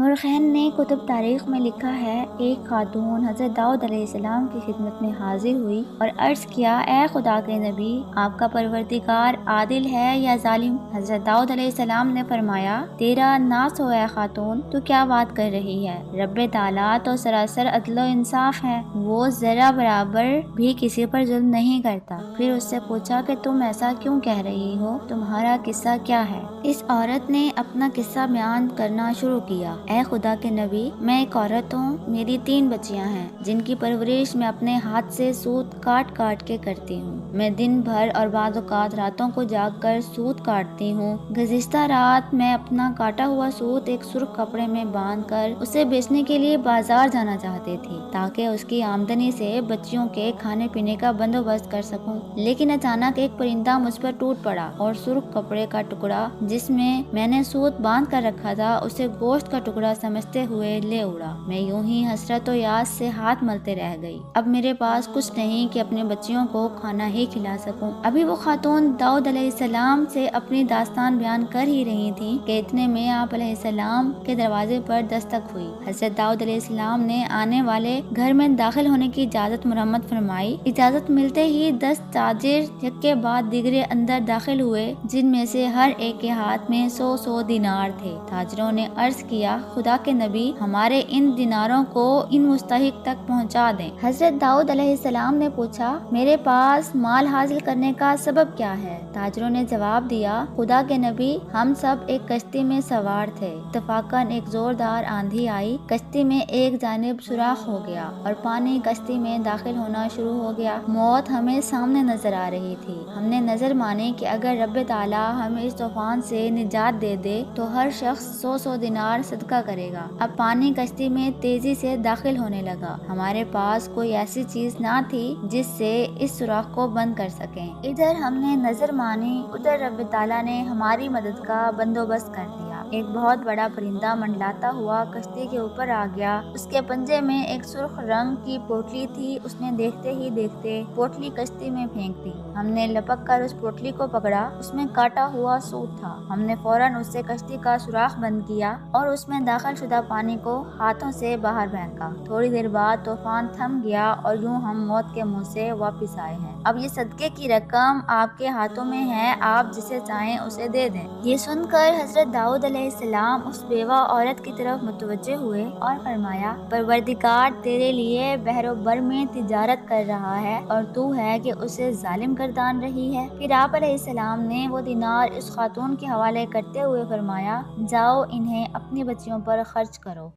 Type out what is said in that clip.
مورخین نے کتب تاریخ میں لکھا ہے، ایک خاتون حضرت داؤد علیہ السلام کی خدمت میں حاضر ہوئی اور عرض کیا، اے خدا کے نبی، آپ کا پروردگار عادل ہے یا ظالم؟ حضرت داؤد علیہ السلام نے فرمایا، تیرا ناس ہو اے خاتون، تو کیا بات کر رہی ہے؟ رب تعالیٰ تو سراسر عدل و انصاف ہے، وہ ذرا برابر بھی کسی پر ظلم نہیں کرتا۔ پھر اس سے پوچھا کہ تم ایسا کیوں کہہ رہی ہو، تمہارا قصہ کیا ہے؟ اس عورت نے اپنا قصہ بیان کرنا شروع کیا، اے خدا کے نبی، میں ایک عورت ہوں، میری 3 بچیاں ہیں جن کی پرورش میں اپنے ہاتھ سے سوت کاٹ کاٹ کے کرتی ہوں۔ میں دن بھر اور بعض اوقات راتوں کو جاگ کر سوت کاٹتی ہوں۔ گزشتہ رات میں اپنا کاٹا ہوا سوت ایک سرخ کپڑے میں باندھ کر اسے بیچنے کے لیے بازار جانا چاہتی تھی تاکہ اس کی آمدنی سے بچیوں کے کھانے پینے کا بندوبست کر سکوں، لیکن اچانک ایک پرندہ مجھ پر ٹوٹ پڑا اور سرخ کپڑے کا ٹکڑا جس میں نے سوت باندھ کر رکھا تھا اسے گوشت کا ٹکڑا سمجھتے ہوئے لے اڑا۔ میں یوں ہی حسرت و یاس سے ہاتھ ملتے رہ گئی۔ اب میرے پاس کچھ نہیں کہ اپنے بچیوں کو کھانا ہی کھلا سکوں۔ ابھی وہ خاتون داؤد علیہ السلام سے اپنی داستان بیان کر ہی رہی تھی کہ اتنے میں آپ علیہ السلام کے دروازے پر دستک ہوئی۔ حضرت داؤد علیہ السلام نے آنے والے گھر میں داخل ہونے کی اجازت مرمت فرمائی۔ اجازت ملتے ہی 10 تاجر یکے بعد دیگرے اندر داخل ہوئے، جن میں سے ہر ایک کے ہاتھ میں 100 دینار تھے۔ تاجروں نے عرض کیا، خدا کے نبی، ہمارے ان دیناروں کو ان مستحق تک پہنچا دیں۔ حضرت داؤد علیہ السلام نے پوچھا، میرے پاس مال حاصل کرنے کا سبب کیا ہے؟ تاجروں نے جواب دیا، خدا کے نبی، ہم سب ایک کشتی میں سوار تھے، اتفاقاً ایک زوردار آندھی آئی، کشتی میں ایک جانب سوراخ ہو گیا اور پانی کشتی میں داخل ہونا شروع ہو گیا۔ موت ہمیں سامنے نظر آ رہی تھی۔ ہم نے نظر مانی کہ اگر رب تعالیٰ ہمیں اس طوفان سے نجات دے دے تو ہر شخص 100 دینار صدقہ کرے گا۔ اب پانی کشتی میں تیزی سے داخل ہونے لگا۔ ہمارے پاس کوئی ایسی چیز نہ تھی جس سے اس سوراخ کو بند کر سکیں۔ ادھر ہم نے نظر مانی، ادھر رب تعالیٰ نے ہماری مدد کا بندوبست کر دیا۔ ایک بہت بڑا پرندہ منڈلاتا ہوا کشتی کے اوپر آ گیا۔ اس کے پنجے میں ایک سرخ رنگ کی پوٹلی تھی۔ اس نے دیکھتے ہی دیکھتے پوٹلی کشتی میں پھینک دی۔ ہم نے لپک کر اس پوٹلی کو پکڑا، اس میں کاٹا ہوا سوت تھا۔ ہم نے فوراً اس سے کشتی کا سوراخ بند کیا اور اس میں داخل شدہ پانی کو ہاتھوں سے باہر پھینکا۔ تھوڑی دیر بعد طوفان تھم گیا اور یوں ہم موت کے منہ سے واپس آئے ہیں۔ اب یہ صدقے کی رقم آپ کے ہاتھوں میں ہے، آپ جسے چاہیں اسے دے دیں۔ یہ سن کر حضرت داؤد علیہ السلام اس بیوہ عورت کی طرف متوجہ ہوئے اور فرمایا، پروردگار تیرے لیے بحر و بر میں تجارت کر رہا ہے اور تو ہے کہ اسے ظالم گردان رہی ہے۔ پھر آپ علیہ السلام نے وہ دینار اس خاتون کے حوالے کرتے ہوئے فرمایا، جاؤ انہیں اپنی بچیوں پر خرچ کرو۔